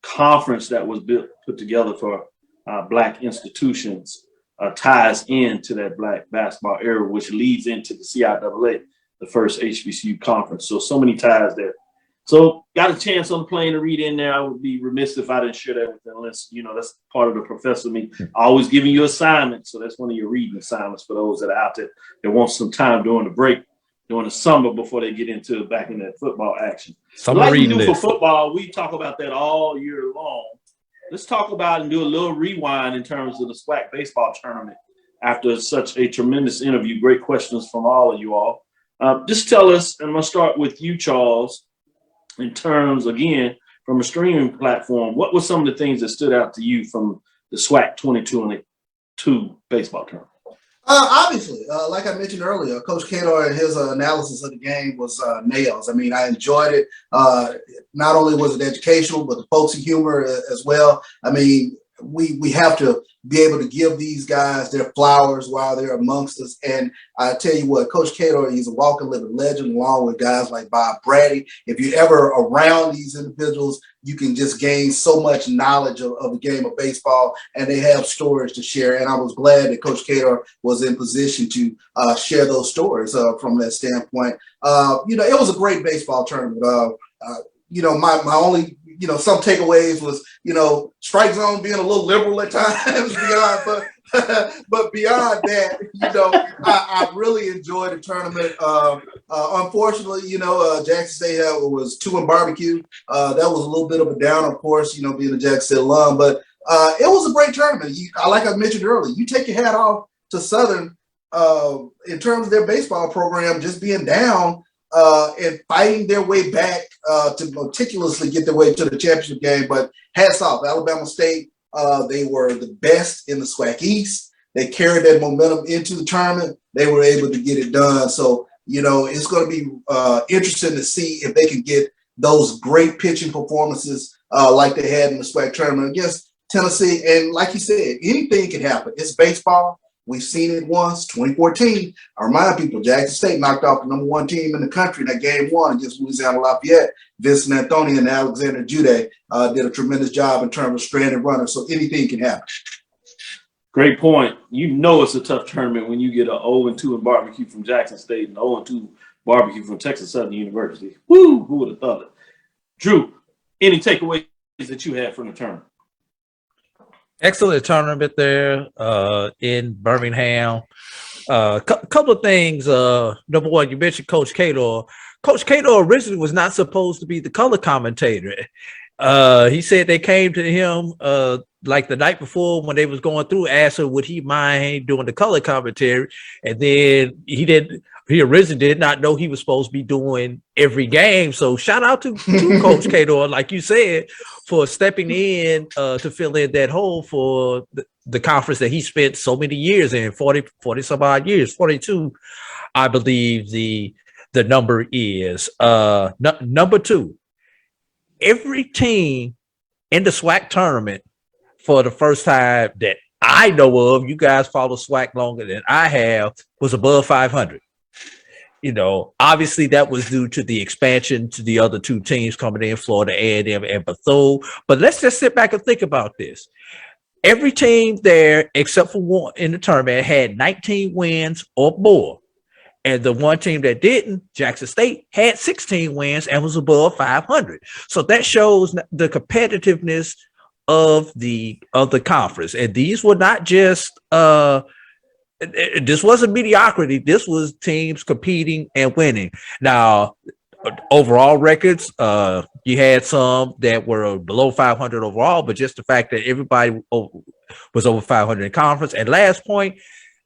[SPEAKER 4] conference that was put together for Black institutions, ties into that Black basketball era, which leads into the CIAA, the first HBCU conference. So many ties there. So got a chance on the plane to read in there. I would be remiss if I didn't share that with them, unless, that's part of the professor me. Always giving you assignments. So that's one of your reading assignments for those that are out there that want some time during the break, during the summer before they get back into that football action. Like we do for football, we talk about that all year long. Let's talk about and do a little rewind in terms of the SWAC baseball tournament after such a tremendous interview. Great questions from all of you all. Just tell us, and I'm going to start with you, Charles, in terms, again, from a streaming platform, what were some of the things that stood out to you from the SWAC 2022 baseball tournament?
[SPEAKER 5] Obviously, like I mentioned earlier, Coach Cato and his analysis of the game was nails. I mean, I enjoyed it. Not only was it educational, but the folksy humor as well. I mean, we have to be able to give these guys their flowers while they're amongst us. And I tell you what, Coach Cato, he's a walking living legend, along with guys like Bob Brady. If you're ever around these individuals, you can just gain so much knowledge of the game of baseball, and they have stories to share. And I was glad that Coach Cato was in position to share those stories from that standpoint. It was a great baseball tournament. My only, some takeaways was, strike zone being a little liberal at times, but beyond that, I really enjoyed the tournament. Unfortunately, Jackson State was 2 in barbecue. That was a little bit of a down, of course, being a Jackson State alum, but it was a great tournament. Like I mentioned earlier, you take your hat off to Southern in terms of their baseball program, just being down and fighting their way back to meticulously get their way to the championship game. But hats off, Alabama State. They were the best in the SWAC East. They carried that momentum into the tournament. They were able to get it done. So, it's going to be interesting to see if they can get those great pitching performances like they had in the SWAC tournament against Tennessee. And like you said, anything can happen. It's baseball. We've seen it once, 2014. I remind people, Jackson State knocked off the number 1 team in the country in that game 1 against Louisiana Lafayette. Vincent Anthony and Alexander Jude did a tremendous job in terms of stranded runners. So anything can happen.
[SPEAKER 4] Great point. It's a tough tournament when you get an 0-2 in barbecue from Jackson State and 0-2 barbecue from Texas Southern University. Woo! Who would have thought it? Drew, any takeaways that you had from the tournament?
[SPEAKER 2] Excellent tournament there in Birmingham. Couple of things. Number one, you mentioned Coach Cato. Coach Cato originally was not supposed to be the color commentator. He said they came to him like the night before when they was going through, asked him would he mind doing the color commentary, and then he didn't. He originally did not know he was supposed to be doing every game. So shout out to Coach Cato, like you said, for stepping in to fill in that hole for the conference that he spent so many years in, 40 some odd years, 42, I believe the number is. Number two, every team in the SWAC tournament for the first time that I know of, you guys follow SWAC longer than I have, was above 500. You know, obviously that was due to the expansion to the other two teams coming in, Florida A&M and Bethune. But let's just sit back and think about this. Every team there, except for one in the tournament, had 19 wins or more. And the one team that didn't, Jackson State, had 16 wins and was above 500. So that shows the competitiveness of the conference. And these were not just this wasn't mediocrity. This was teams competing and winning. Now, overall records, you had some that were below 500 overall, but just the fact that everybody was over 500 in conference. And last point,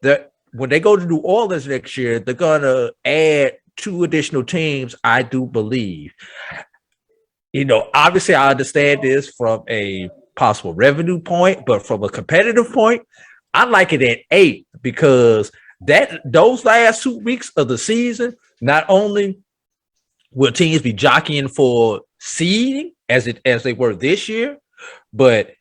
[SPEAKER 2] that when they go to New Orleans next year, they're gonna add 2 additional teams, I do believe. You know, obviously, I understand this from a possible revenue point, but from a competitive point, I like it at 8 because those last 2 weeks of the season, not only will teams be jockeying for seeding as they were this year, but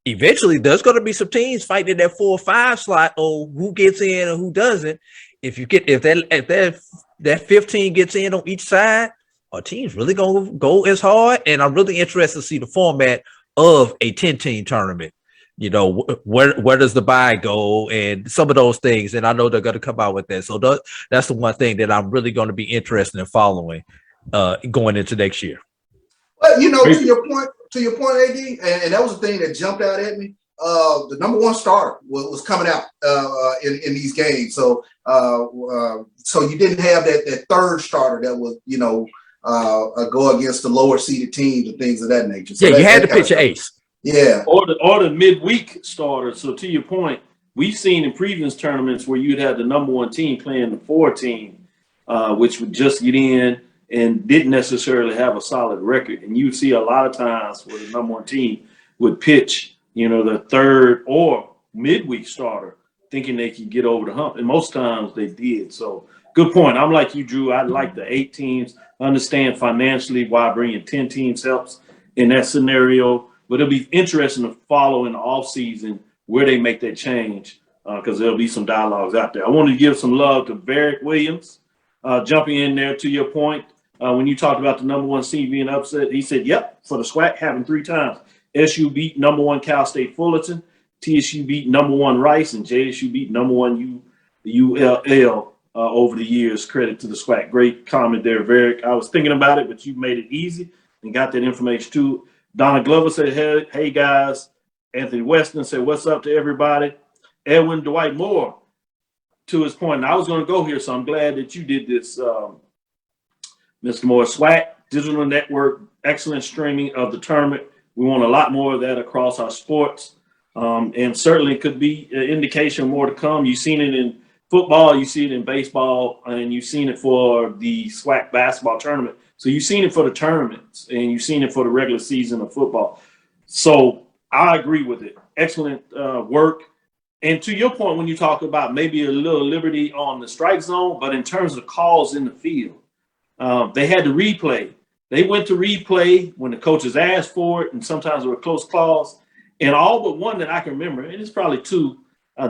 [SPEAKER 2] eventually there's going to be some teams fighting that 4 or 5 slot on who gets in and who doesn't. If that 15 gets in on each side, are teams really going to go as hard? And I'm really interested to see the format of a 10-team tournament. You know, where does the bye go and some of those things. And I know they're going to come out with that. So that's the one thing that I'm really going to be interested in following going into next year.
[SPEAKER 5] Well, you know, to your point, AD, and that was the thing that jumped out at me. The number 1 starter was coming out in these games. So so you didn't have that third starter that was, you know, go against the lower seeded teams and things of that nature. So
[SPEAKER 2] you had to pitch your ace.
[SPEAKER 5] Yeah.
[SPEAKER 4] Or the midweek starter. So to your point, we've seen in previous tournaments where you'd have the number 1 team playing the 4 team, which would just get in and didn't necessarily have a solid record. And you see a lot of times where the number 1 team would pitch, you know, the third or midweek starter thinking they could get over the hump. And most times they did. So good point. I'm like you, Drew. I like the 8 teams. I understand financially why bringing 10 teams helps in that scenario. But it'll be interesting to follow in the offseason where they make that change because there'll be some dialogues out there. I want to give some love to Barrett Williams jumping in there to your point. When you talked about the number 1 seed being upset, he said, yep, for the SWAC, happened 3 times. SU beat number 1 Cal State Fullerton, TSU beat number 1 Rice, and JSU beat number 1 ULL over the years. Credit to the SWAC. Great comment there, Varick. I was thinking about it, but you made it easy and got that information too. Donna Glover said, hey guys. Anthony Weston said, what's up to everybody? Edwin Dwight Moore, to his point, and I was going to go here, so I'm glad that you did this, Mr. Moore. SWAC, digital network, excellent streaming of the tournament. We want a lot more of that across our sports. And certainly it could be an indication of more to come. You've seen it in football, you see it in baseball, and you've seen it for the SWAC basketball tournament. So you've seen it for the tournaments, and you've seen it for the regular season of football. So I agree with it. Excellent work. And to your point, when you talk about maybe a little liberty on the strike zone, but in terms of calls in the field, they had to replay. They went to replay when the coaches asked for it, and sometimes there were close calls. And all but one that I can remember, and it's probably 2,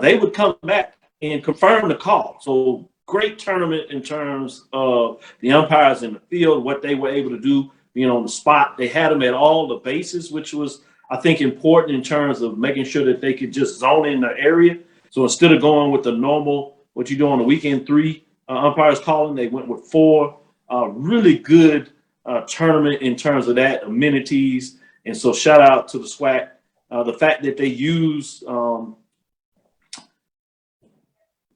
[SPEAKER 4] they would come back and confirm the call. So great tournament in terms of the umpires in the field, what they were able to do, being on the spot. They had them at all the bases, which was, I think, important in terms of making sure that they could just zone in the area. So instead of going with the normal, what you do on the weekend, 3 umpires calling, they went with 4. Really good tournament in terms of that, amenities. And so shout out to the SWAC. The fact that they use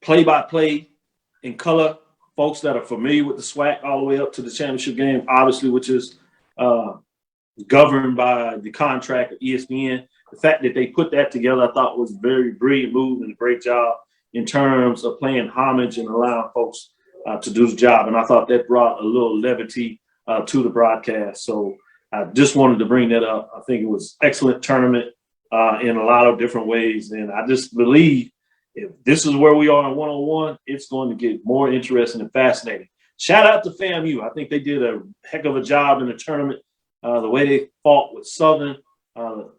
[SPEAKER 4] play-by-play in color folks that are familiar with the SWAC all the way up to the championship game, obviously, which is governed by the contract of ESPN. The fact that they put that together, I thought was a very brilliant move and a great job in terms of paying homage and allowing folks to do the job. And I thought that brought a little levity to the broadcast. So I just wanted to bring that up. I think it was excellent tournament in a lot of different ways. And I just believe if this is where we are in one-on-one, it's going to get more interesting and fascinating. Shout out to FAMU. I think they did a heck of a job in the tournament. The way they fought with Southern,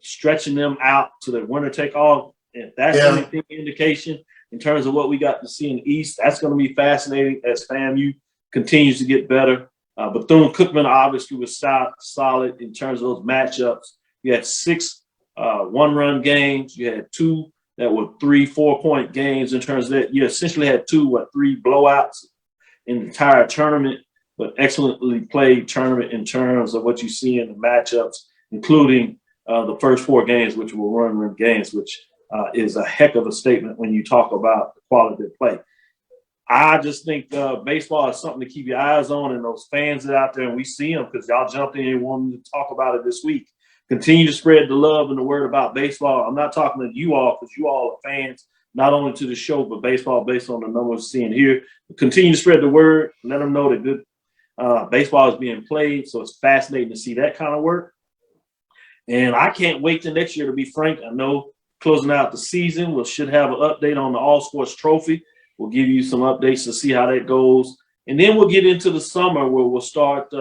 [SPEAKER 4] stretching them out to the winner take all. If that's anything indication in terms of what we got to see in the East, that's going to be fascinating as FAMU continues to get better. Bethune-Cookman obviously was solid in terms of those matchups. You had 6 one-run games. You had 2 that were 3-4 point games in terms of that. You essentially had 3 blowouts in the entire tournament, but excellently played tournament in terms of what you see in the matchups, including the first 4 games, which were run games, which is a heck of a statement when you talk about the quality of play. I just think baseball is something to keep your eyes on, and those fans that are out there, and we see them because y'all jumped in and wanted to talk about it this week. Continue to spread the love and the word about baseball. I'm not talking to you all because you all are fans, not only to the show, but baseball based on the numbers we're seeing here. Continue to spread the word. Let them know that good baseball is being played. So it's fascinating to see that kind of work. And I can't wait till next year, to be frank. I know closing out the season, we should have an update on the All Sports Trophy. We'll give you some updates to see how that goes. And then we'll get into the summer where we'll start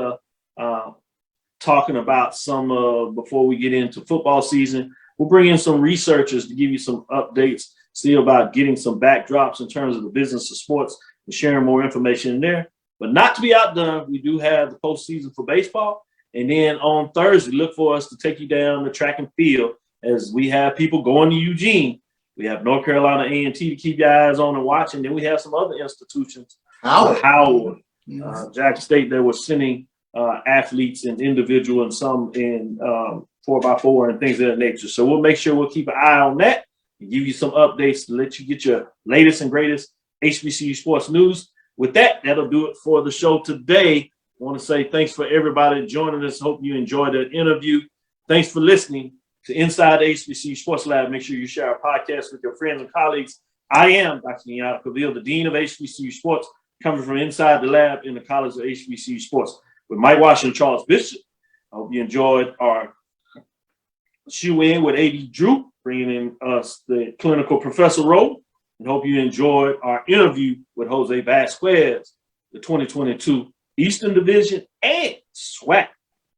[SPEAKER 4] talking about some, before we get into football season, we'll bring in some researchers to give you some updates, see about getting some backdrops in terms of the business of sports and sharing more information in there. But not to be outdone, we do have the postseason for baseball. And then on Thursday, look for us to take you down the track and field as we have people going to Eugene. We have North Carolina A&T to keep your eyes on and watch. And then we have some other institutions, Howard, Jackson State, that were sending athletes and individual and some in 4x4 and things of that nature. So we'll make sure we'll keep an eye on that and give you some updates to let you get your latest and greatest HBCU sports news. With that, that'll do it for the show today. I want to say thanks for everybody joining us. Hope you enjoyed the interview. Thanks for listening to Inside the HBCU Sports Lab. Make sure you share our podcast with your friends and colleagues. I am Dr. Kenyatta Cavil, the Dean of HBCU Sports, coming from inside the lab in the College of HBCU Sports with Mike Washington, Charles Bishop. I hope you enjoyed our shoe-in with A.D. Drew, bringing in us the clinical professor role, and hope you enjoyed our interview with Jose Vazquez, the 2022 Eastern Division and SWAC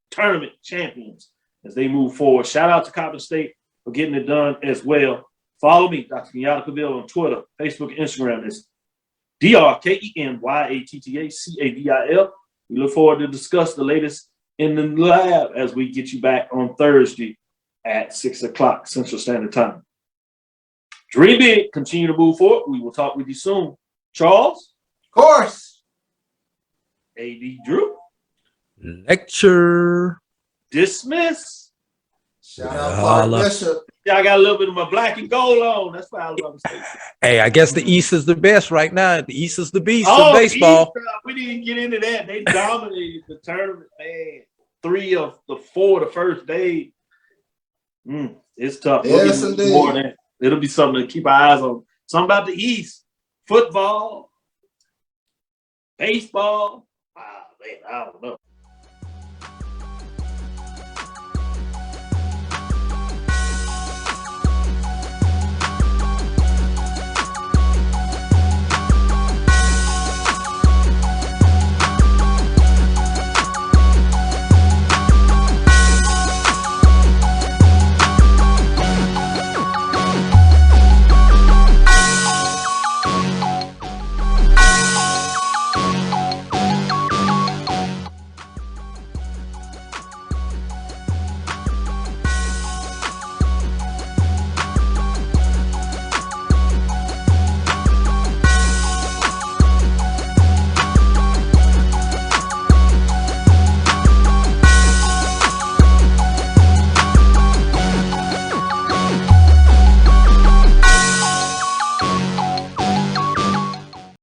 [SPEAKER 4] tournament champions as they move forward. Shout out to Coppin State for getting it done as well. Follow me, Dr. Kenyatta Cavil, on Twitter, Facebook, Instagram. It's DrKenyattaCavil. We look forward to discuss the latest in the lab as we get you back on Thursday at 6 o'clock Central Standard Time. Dream big, continue to move forward. We will talk with you soon. Charles?
[SPEAKER 5] Of course.
[SPEAKER 4] A.D. Drew?
[SPEAKER 2] Lecture.
[SPEAKER 4] Dismiss.
[SPEAKER 5] Shout out to Bishop.
[SPEAKER 4] Yeah, I got a little bit of my black and gold on. That's why I was about to say.
[SPEAKER 2] Hey, I guess the East is the best right now. The East is the beast of baseball.
[SPEAKER 4] East, we didn't get into that. They dominated the tournament, man. 3 of the 4 the first day. It's tough.
[SPEAKER 5] Yes, indeed.
[SPEAKER 4] More than that. It'll be something to keep our eyes on. Something about the East. Football. Baseball. Man, I don't know.